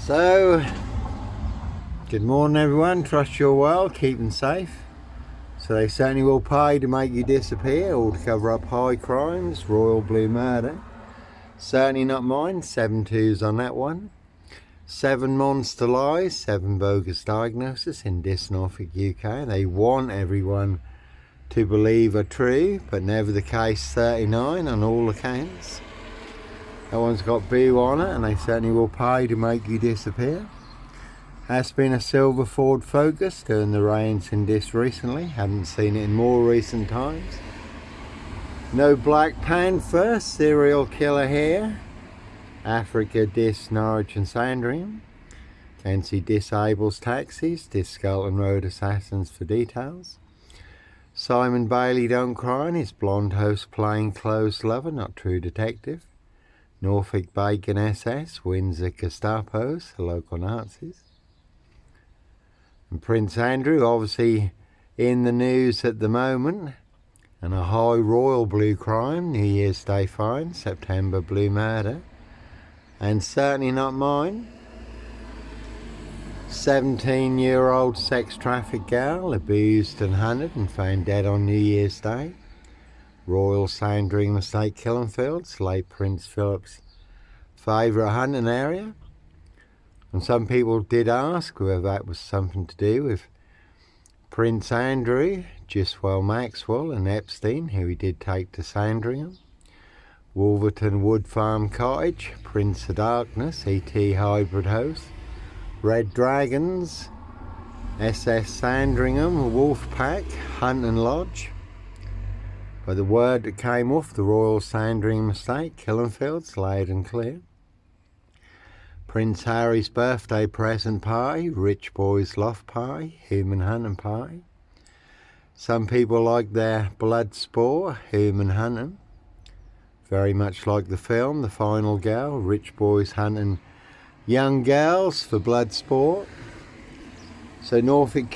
So, good morning everyone, trust you're well, keeping safe. So they certainly will pay to make you disappear or to cover up high crimes, royal blue murder. Certainly not mine, 7 twos on that one. 7 monster lies, 7 bogus diagnoses in Dis Norfolk, UK. They want everyone to believe are true, but never the case 39 on all accounts. That one's got boo on it and they certainly will pay to make you disappear. Has been a silver Ford Focus during the rains in Dis recently, haven't seen it in more recent times. No Black Panther, serial killer here. Africa, Dis, Norwich and Sandringham. Can see Disables taxis, Dis Skelton Road assassins for details. Simon Bailey don't cry and his blonde host plain clothes lover, not true detective. Norfolk Bacon SS, Windsor Gestapos, the local Nazis. And Prince Andrew obviously in the news at the moment. And a high royal blue crime, New Year's Day fine, September blue murder. And certainly not mine. 17-year-old sex trafficked girl abused and hunted and found dead on New Year's Day. Royal Sandringham Estate, Killenfields, late Prince Philip's favourite hunting area. And some people did ask whether that was something to do with Prince Andrew, Giswell Maxwell and Epstein, who he did take to Sandringham. Wolverton Wood Farm Cottage, Prince of Darkness, ET Hybrid Host. Red Dragons, SS Sandringham, Wolf Pack, Hunting Lodge. By the word that came off the Royal Sandringham Estate, Killenfields, loud and clear. Prince Harry's birthday present pie, Rich Boys Loft pie, Human Hunting pie. Some people like their blood sport, Human Hunting. Very much like the film, The Final Girl, Rich Boys hunting young girls for blood sport. So Norfolk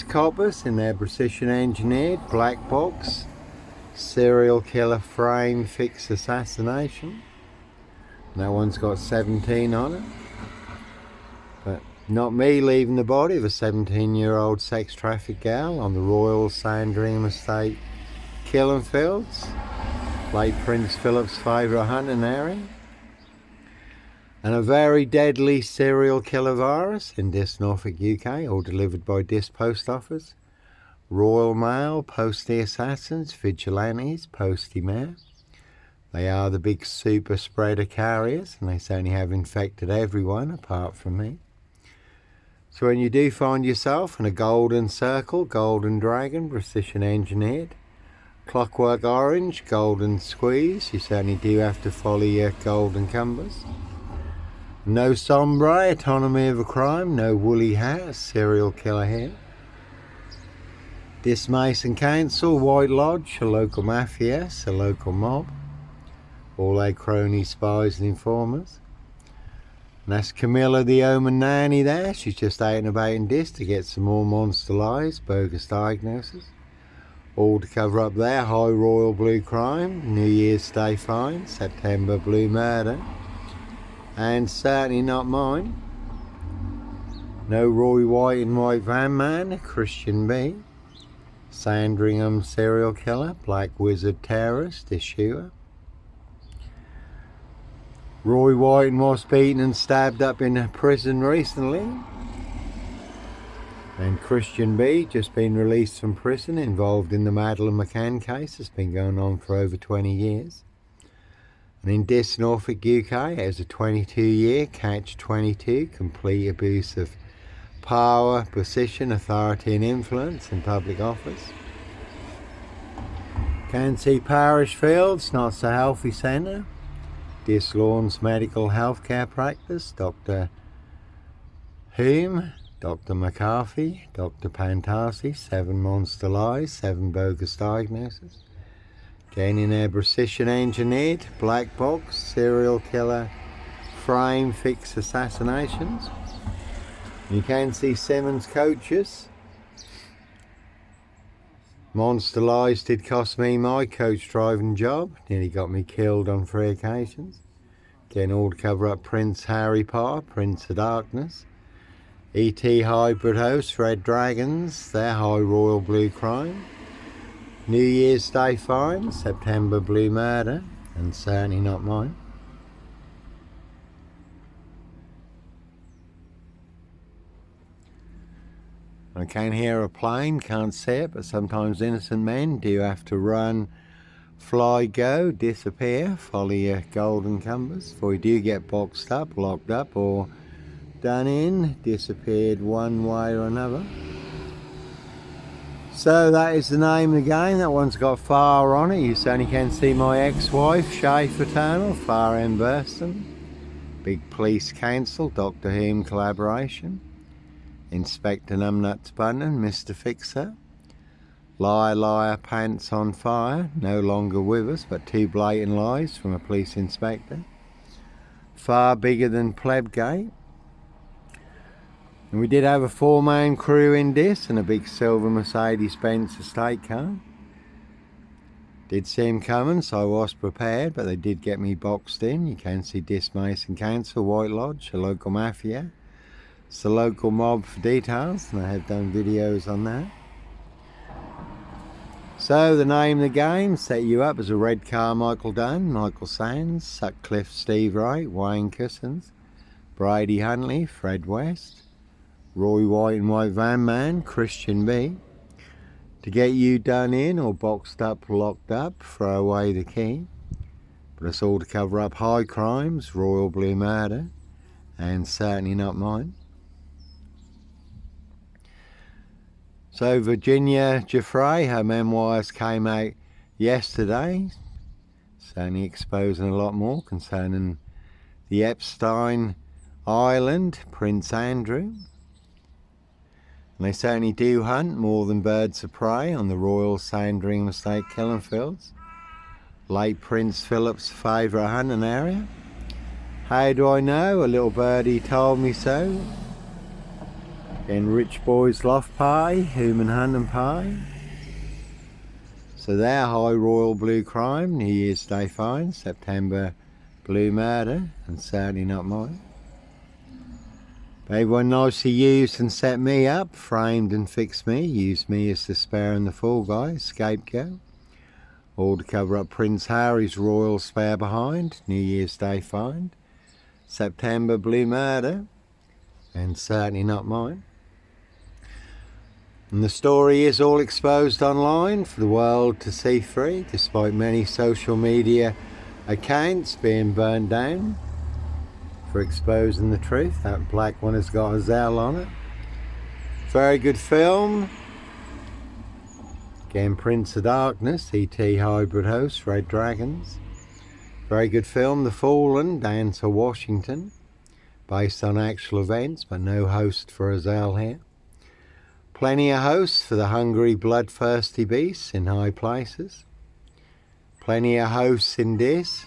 coppers in their precision engineered black box serial killer frame Fix Assassination. And that one's got 17 on it. But not me leaving the body of a 17-year-old sex trafficked girl on the Royal Sandringham Estate, Killenfields, late Prince Philip's favourite hunting area. And a very deadly serial killer virus in Dis Norfolk, UK, all delivered by Dis Post Office. Royal Mail, Postie Assassins, Vigilantes, Postie Mail. They are the big super spreader carriers and they certainly have infected everyone apart from me. So when you do find yourself in a golden circle, golden dragon, precision engineered, clockwork orange, golden squeeze, you certainly do have to follow your golden compass. No sombre, autonomy of a crime, no woolly hat, serial killer here. Dis Mason Council, White Lodge, a local mafia, a local mob. All their cronies, spies and informers. And that's Camilla the Omen nanny there, she's just out and about in Dis to get some more monster lies, bogus diagnosis. All to cover up their high royal blue crime, New Year's Day fine, September blue murder. And certainly not mine. No Roy White and White Van Man, Christian B. Sandringham serial killer, Black Wizard terrorist, issuer. Roy White was beaten and stabbed up in a prison recently. And Christian B, just been released from prison, involved in the Madeleine McCann case. It's been going on for over 20 years. And in Dis Norfolk, UK, it was a 22-year catch-22, complete abuse of power, position, authority and influence in public office. Can see Parish Fields, not so healthy centre. Dis Lawns Medical Healthcare Practice, Dr. Hume, Dr. McCarthy, Dr. Pantasi, 7 monster lies, 7 bogus diagnoses. Gaining their precision engineered black box serial killer frame Fix Assassinations. You can see Simmons coaches. Monster lies did cost me my coach driving job. Nearly got me killed on 3 occasions. Again, all to cover up Prince Harry Potter, Prince of Darkness. E.T. Hybrid Host, Red Dragons, their High Royal Blue Crime. New Year's Day Fine, September Blue Murder, and certainly not mine. I can hear a plane, can't see it, but sometimes innocent men do have to run, fly, go, disappear, follow your golden compass, for you do get boxed up, locked up, or done in, disappeared one way or another. So that is the name of the game. That one's got fire on it. You certainly can see my ex-wife, Shay Fraternal, Far End Burston. Big Police Council, Doctor Who collaboration. Inspector Numbnuts Bunnan, Mr. Fixer. Liar, liar, pants on fire. No longer with us, but 2 blatant lies from a police inspector. Far bigger than Plebgate. And we did have a 4-man crew in this and a big silver Mercedes-Benz estate car. Did see him coming, so I was prepared, but they did get me boxed in. You can see Dismason Council, White Lodge, a local mafia. It's the local mob for details, and I have done videos on that. So the name of the game, set you up as a Red Carmichael Dunn, Michael Sands, Sutcliffe Steve Wright, Wayne Cousins, Brady Huntley, Fred West, Roy White and White Van Man, Christian B. To get you done in or boxed up, locked up, throw away the key. But it's all to cover up high crimes, royal blue murder, and certainly not mine. So Virginia Giuffre, her memoirs came out yesterday, certainly exposing a lot more concerning the Epstein Island, Prince Andrew. And they certainly do hunt more than birds of prey on the Royal Sandringham Estate killing fields. Late Prince Philip's favourite hunting area. How do I know? A little birdie told me so. Then Rich Boys Loft Party, Human Hunting Party. So their High Royal Blue Crime, New Year's Day Fine, September Blue Murder, and certainly not mine. Everyone nicely used and set me up, framed and fixed me, used me as the spare and the fall guy, scapegoat. All to cover up Prince Harry's royal spare behind, New Year's Day find, September Blue Murder, and certainly not mine. And the story is all exposed online for the world to see free, despite many social media accounts being burned down for exposing the truth. That black one has got a Zell on it. Very good film. Again, Prince of Darkness, E.T. Hybrid Host, Red Dragons. Very good film, The Fallen, down to Washington. Based on actual events, but no host for a Zell here. Plenty of hosts for the hungry, bloodthirsty beasts in high places. Plenty of hosts in this.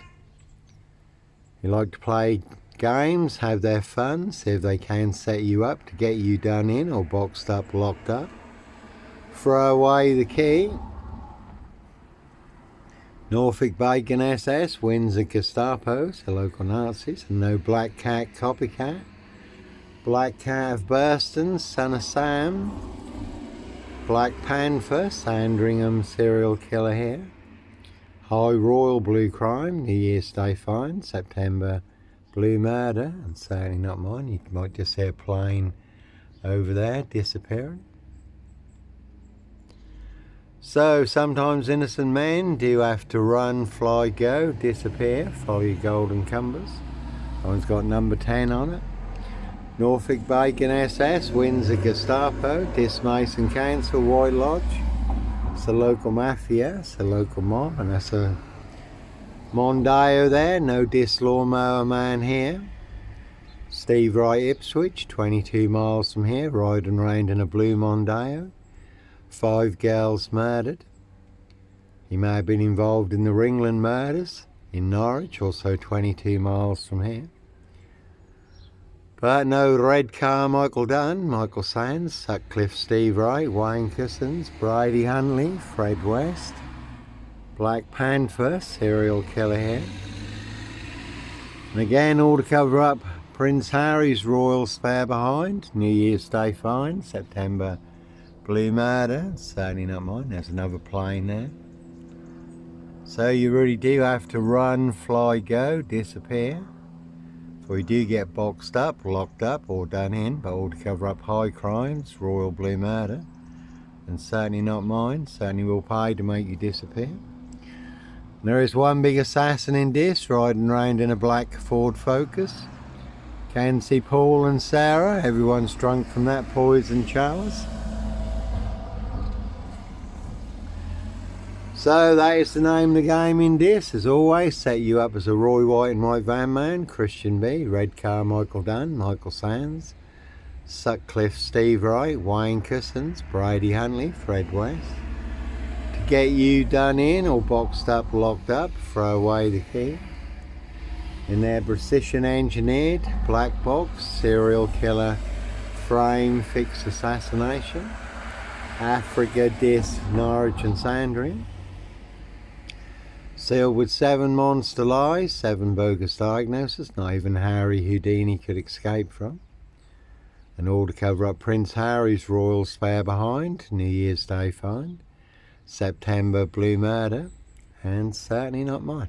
You like to play games, have their fun, see if they can set you up to get you done in or boxed up, locked up. Throw away the key. Norfolk Bacon SS wins at Gestapo's, the local Nazis, and no Black Cat copycat. Black Cat of Burston, Son of Sam. Black Panther, Sandringham serial killer here. High Royal Blue Crime, New Year's Day find, September Blue Murder, and certainly not mine. You might just see a plane over there disappearing. So sometimes innocent men do have to run, fly, go, disappear, follow your golden compass. That one's got number 10 on it. Norfolk Bacon SS wins at Gestapo, Dismason Council, White Lodge. It's the local mafia, it's the local mob, and that's a Mondeo there, no dis lawnmower man here. Steve Wright Ipswich, 22 miles from here, riding around in a blue Mondeo. 5 girls murdered. He may have been involved in the Ringland murders in Norwich, also 22 miles from here. But no Red Carmichael Dunn, Michael Sands, Sutcliffe Steve Wright, Wayne Cousins, Brady Huntley, Fred West, Black Panther, serial killer here. And again, all to cover up Prince Harry's royal spare behind. New Year's Day find, September blue murder. Certainly not mine. There's another plane there. So you really do have to run, fly, go, disappear. So we do get boxed up, locked up, or done in, but all to cover up high crimes, royal blue murder. And certainly not mine. Certainly will pay to make you disappear. There is one big assassin in this, riding around in a black Ford Focus. Can see Paul and Sarah, everyone's drunk from that poison chalice. So that is the name of the game in this. As always, set you up as a Roy White and White Van Man, Christian B, Red Car Michael Dunn, Michael Sands, Sutcliffe Steve Wright, Wayne Cousins, Brady Huntley, Fred West. Get you done in or boxed up, locked up, throw away the key. In their precision engineered black box, serial killer frame, Fix Assassination, Africa, Dis, Norwich and Sandringham. Sealed with 7 monster lies, 7 bogus diagnoses, not even Harry Houdini could escape from. And all to cover up Prince Harry's royal spare behind, New Year's Day find. September blue murder, and certainly not mine.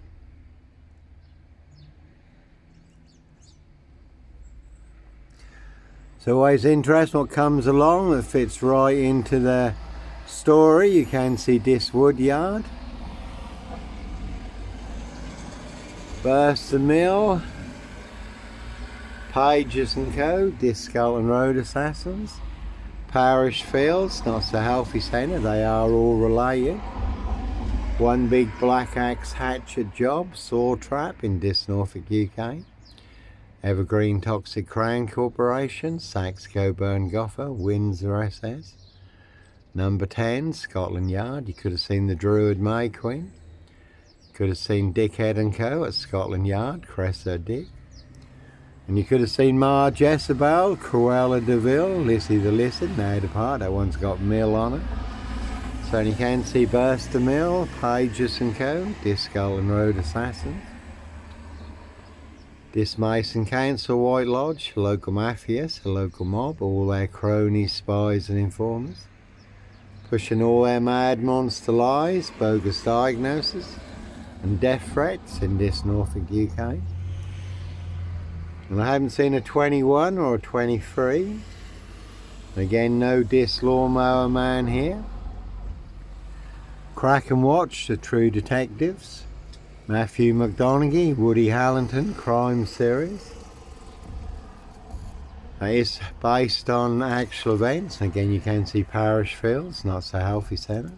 It's always interesting what comes along that fits right into the story. You can see this wood yard, Burst the Mill, Pages and Co, this Scotland Road Assassins, Parish Fields, not so healthy centre, they are all related. One big black axe hatchet job, saw trap in this Norfolk UK. Evergreen Toxic Crown Corporation, Saxe Coburn Goffer, Windsor SS. Number 10, Scotland Yard, you could have seen the Druid May Queen. Could have seen Dickhead and Co at Scotland Yard, Cressor Dick. And you could have seen Ma Jezebel, Cruella de Vil, Lissy the Lizard, now depart, that one's got Mill on it. So you can see Burst the Mill, Pages and Co, this Scotland Road Assassins. This Mason Council White Lodge, local mafias, a local mob, all their cronies, spies and informers. Pushing all their mad monster lies, bogus diagnoses and death threats in this Norfolk UK. And I haven't seen a 21 or a 23. Again, no Dis Lawnmower Man here. Crack and Watch, The True Detectives. Matthew McDonaghy, Woody Harrington, Crime Series. It's based on actual events. Again, you can see Parish Fields, not so healthy centre.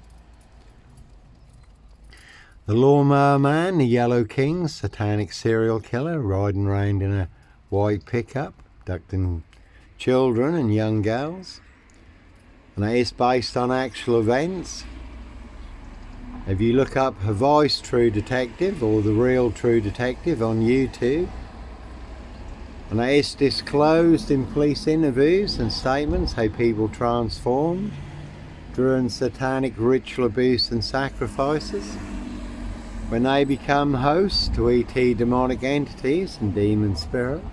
The Lawnmower Man, The Yellow King, satanic serial killer, riding around in a white pickup, abducting children and young girls. And it is based on actual events. If you look up A Voice True Detective or The Real True Detective on YouTube, and it is disclosed in police interviews and statements how people transformed during satanic ritual abuse and sacrifices when they become hosts to ET demonic entities and demon spirits.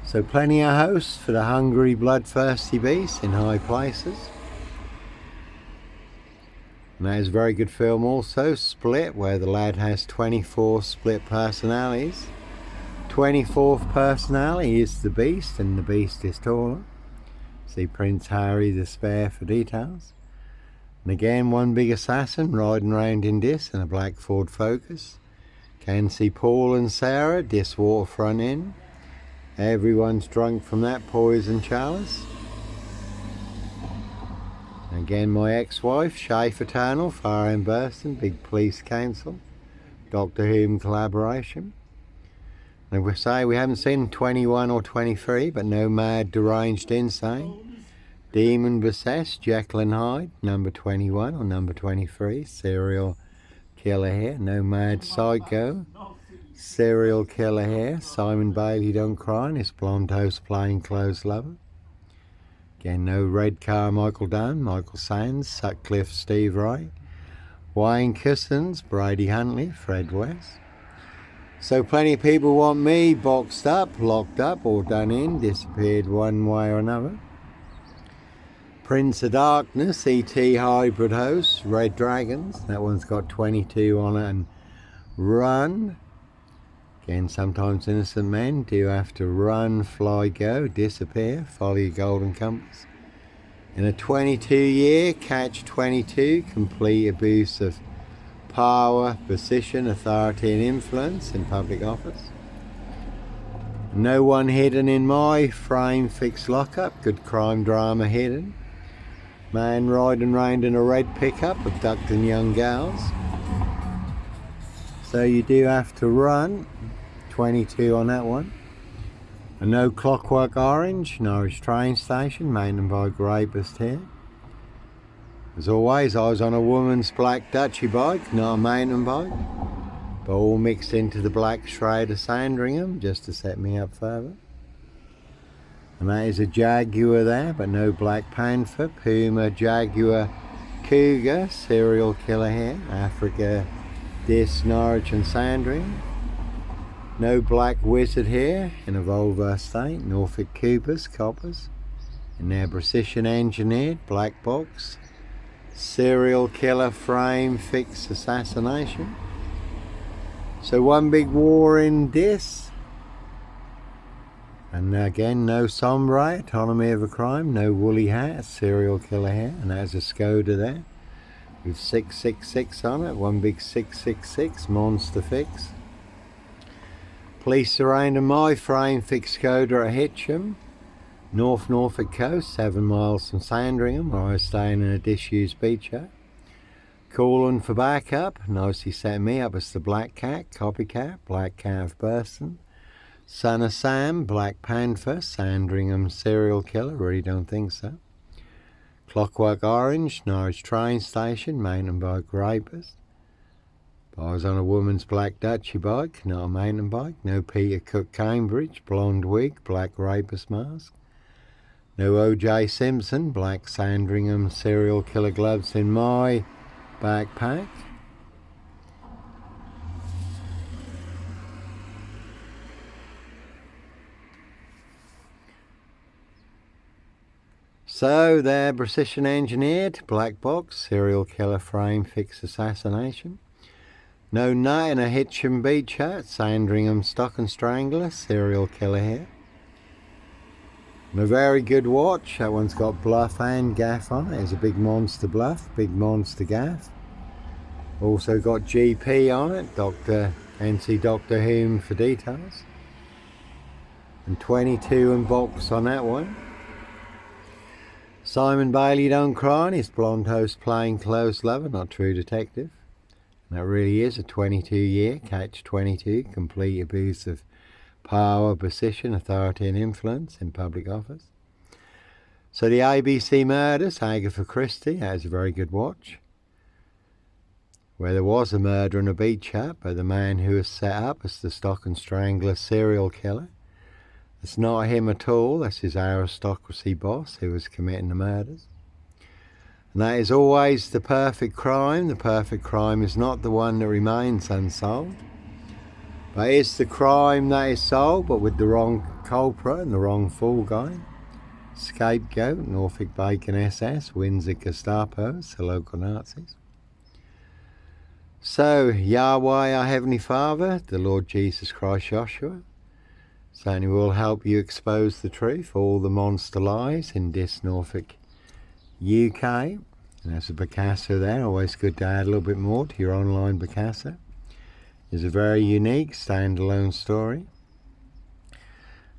So plenty of hosts for the hungry, bloodthirsty beasts in high places. And that is a very good film also, Split, where the lad has 24 split personalities. 24th personality is the Beast, and the Beast is taller. See Prince Harry the Spare for details. And again, one big assassin riding around in this in a black Ford Focus. Can see Paul and Sarah, this waterfront inn. Everyone's drunk from that poison chalice. Again, my ex-wife, Schaefer Tunnel, Fire and Burston, Big Police Council, Doctor Who collaboration. And we say we haven't seen 21 or 23, but no mad, deranged, insane. Demon Possessed, Jekyll and Hyde, number 21 or number 23, serial killer here. No mad psycho, serial killer here. Simon Bailey Don't Cry, and his blonde host plainclothes lover. Again, no Red Car Michael Dunn, Michael Sands, Sutcliffe Steve Wright, Wayne Cousins, Brady Huntley, Fred West. So plenty of people want me boxed up, locked up, or done in, disappeared one way or another. Prince of Darkness, ET Hybrid Host, Red Dragons. That one's got 22 on it and run. Again, sometimes innocent men do have to run, fly, go, disappear, follow your golden compass. In a 22-year, catch 22, complete abuse of power, position, authority and influence in public office. No one hidden in my frame, fixed lockup, good crime drama hidden. Man riding round in a red pickup, abducting young gals. So you do have to run, 22 on that one. A no Clockwork Orange, Norwich train station, mountain bike rapist here. As always, I was on a woman's black Dutchy bike, not a mountain bike, but all mixed into the black shroud of Sandringham just to set me up further. And that is a Jaguar there, but no Black Panther, Puma, Jaguar, Cougar, serial killer here, Africa, Dis, Norwich and Sandringham. No Black Wizard here in a Volvo estate, Norfolk Coopers, Coppers, in their precision engineered black box. Serial killer frame, fix assassination. So one big war in this. And again, no sombre, autonomy of a crime, no woolly hat, serial killer here, and there's a Skoda there with 666 on it, one big 666 monster fix. Police surrounding my frame, fixed Skoda at Hitcham, North Norfolk coast, 7 miles from Sandringham, where I was staying in a disused beach hut. Calling for backup, nicely set me up as the Black Cat, copycat, Black Cat of Burston. Son of Sam, Black Panther, Sandringham serial killer, really don't think so. Clockwork Orange, Norwich train station, mountain bike rapist. But I was on a woman's black Dutchy bike, not a mountain bike. No Peter Cook Cambridge, blonde wig, black rapist mask. No O.J. Simpson, black Sandringham serial killer gloves in my backpack. So they're precision engineered, black box, serial killer frame, fix assassination. No nut in a Hitcham beach hut, Sandringham stock and strangler, serial killer here. And a very good watch, that one's got bluff and gaff on it. It's a big monster bluff, big monster gaff. Also got GP on it, NC Doctor Whom for details. And 22 in box on that one. Simon Bailey don't cry on his blonde host plain clothes lover, not true detective. And that really is a 22-year, catch 22, complete abuse of power, position, authority and influence in public office. So the ABC murders, Agatha Christie, that is a very good watch. Where there was a murder in a beach hut by the man who was set up as the stock and strangler serial killer. It's not him at all, that's his aristocracy boss who was committing the murders. And that is always the perfect crime. The perfect crime is not the one that remains unsolved, but it's the crime that is solved, but with the wrong culprit and the wrong fool guy. Scapegoat, Norfolk Bacon SS, Windsor Gestapos, the local Nazis. So, Yahweh, our Heavenly Father, the Lord Jesus Christ Joshua, certainly will help you expose the truth, all the monster lies in this Norfolk, UK. And there's a Picasso there, always good to add a little bit more to your online Picasso. It's a very unique standalone story.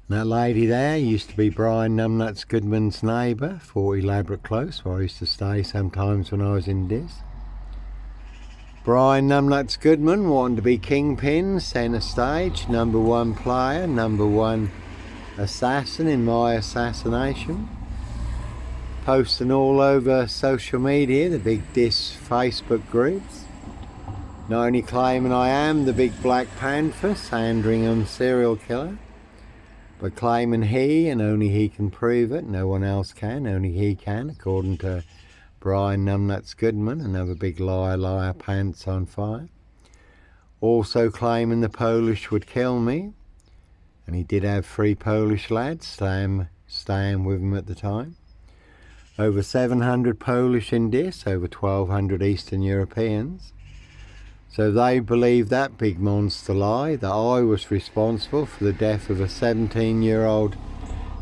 And that lady there used to be Brian Numbnuts Goodman's neighbour, 40 Elaborate Close, where I used to stay sometimes when I was in this. Brian Numbnuts Goodman wanted to be kingpin, centre stage, #1 player, #1 assassin in my assassination. Posting all over social media, the big diss Facebook groups. Not only claiming I am the big Black Panther, Sandringham serial killer, but claiming he and only he can prove it, no one else can, only he can, according to Brian Numbnuts Goodman, another big liar, pants on fire. also claiming the Polish would kill me. And he did have 3 Polish lads staying with him at the time. Over 700 Polish in this, over 1,200 Eastern Europeans. So they believed that big monster lie, that I was responsible for the death of a 17-year-old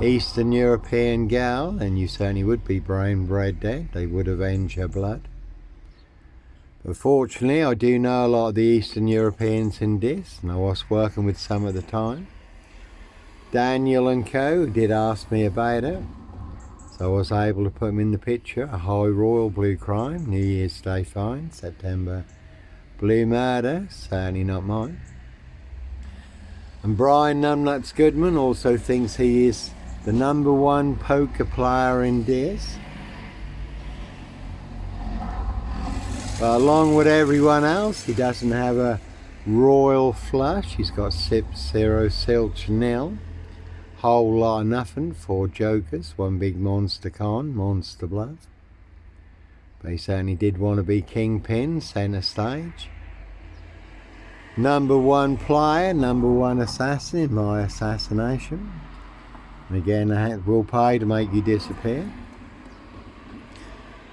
Eastern European gal, and you certainly would be brain bred dead. They would avenge her blood. But fortunately, I do know a lot of the Eastern Europeans in this, and I was working with some at the time. Daniel and co. did ask me about it, so I was able to put them in the picture. A high royal blue crime, New Year's Day find, September blue murder, certainly not mine. And Brian Numbnuts Goodman also thinks he is the #1 poker player in this. But along with everyone else, he doesn't have a royal flush. He's got 6-0 silch nil. Whole lot of nothing, 4 jokers, 1 big monster con, monster bluff. But he certainly did want to be kingpin, centre stage. #1 player, #1 assassin in my assassination. And again, I will pay to make you disappear.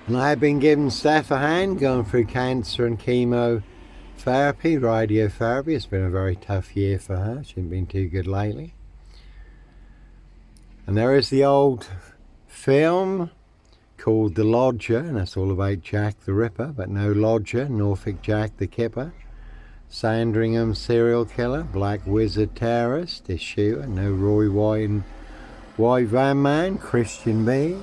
And I have been giving Steph a hand, going through cancer and chemotherapy, radiotherapy. It's been a very tough year for her. She hasn't been too good lately. And there is the old film called The Lodger, and that's all about Jack the Ripper, but no Lodger, Norfolk Jack the Kipper. Sandringham serial killer, Black Wizard terrorist, issuer, no Roy White Van Man, Christian B.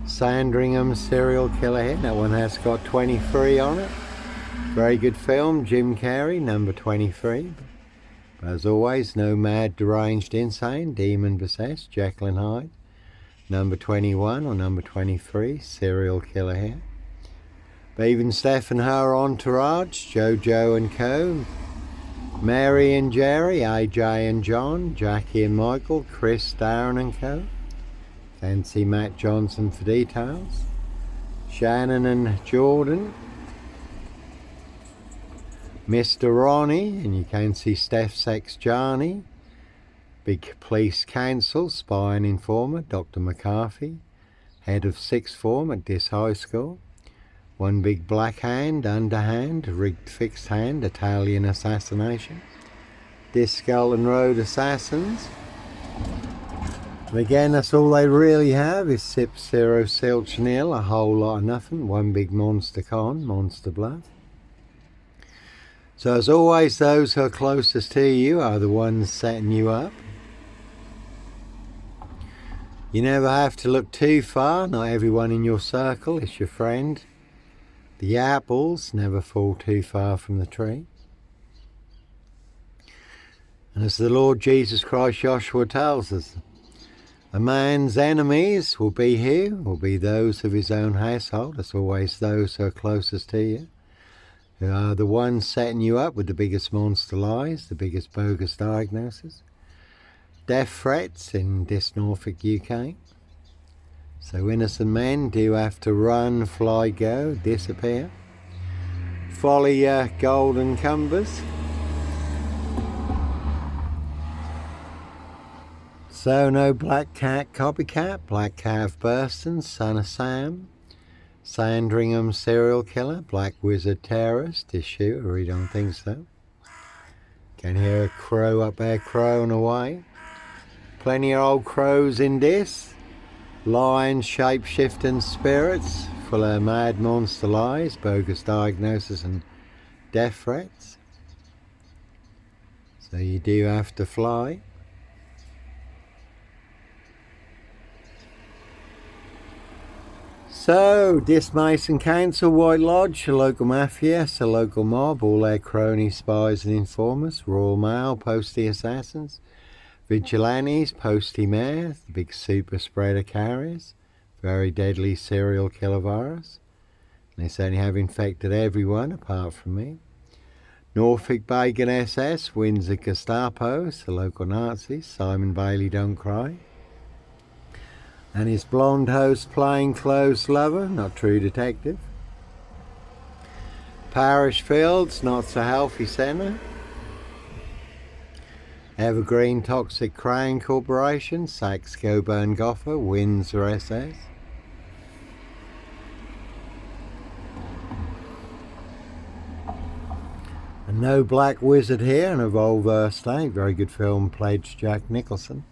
Sandringham serial killer here, that one has got 23 on it. Very good film, Jim Carrey, number 23. But as always, no mad, deranged, insane, demon possessed, Jekyll and Hyde. Number 21 or number 23, serial killer here. But even Steph and her entourage, Jojo and co. Mary and Jerry, AJ and John, Jackie and Michael, Chris, Darren and co. Can see Matt Johnson for details. Shannon and Jordan. Mr. Ronnie, and you can see Steph's ex Johnny. Big police counsel, spy and informer, Dr. McCarthy. Head of 6th form at this high school. 1 big black hand, underhand, rigged fixed hand, Italian assassination. Discal and Road assassins. And again, that's all they really have is 6-0 silch nil, a whole lot of nothing, 1 big monster con, monster bluff. So as always, those who are closest to you are the ones setting you up. You never have to look too far, not everyone in your circle is your friend. The apples never fall too far from the tree. And as the Lord Jesus Christ Joshua tells us, a man's enemies will be who? Will be those of his own household. It's always those who are closest to you, who are the ones setting you up with the biggest monster lies, the biggest bogus diagnosis. Death threats in this Norfolk, UK. So innocent men do have to run, fly, go, disappear. Folly golden cumbers. So no Black Cat copycat, Black Calf Burston, son of Sam. Sandringham serial killer, Black Wizard terrorist, issue, I really don't think so. Can hear a crow up there crowing away. Plenty of old crows in this. Lions, shape-shifting spirits, full of mad monster lies, bogus diagnosis and death threats. So you do have to fly. So, this Mason Council, White Lodge, a local mafia, a local mob, all their cronies, spies and informers, Royal Mail, postie assassins, vigilantes, postie mares, the big super spreader carriers, very deadly serial killer virus. And they certainly have infected everyone apart from me. Norfolk Bacon SS, Windsor Gestapo, the local Nazis, Simon Bailey Don't Cry. And his blonde host plainclothes lover, not true detective. Parish Fields, Not So Healthy Centre. Evergreen Toxic Crane Corporation, Saxe Coburn Gotha, Windsor SS. A No Black Wizard here, an Evolve State, very good film, played Jack Nicholson.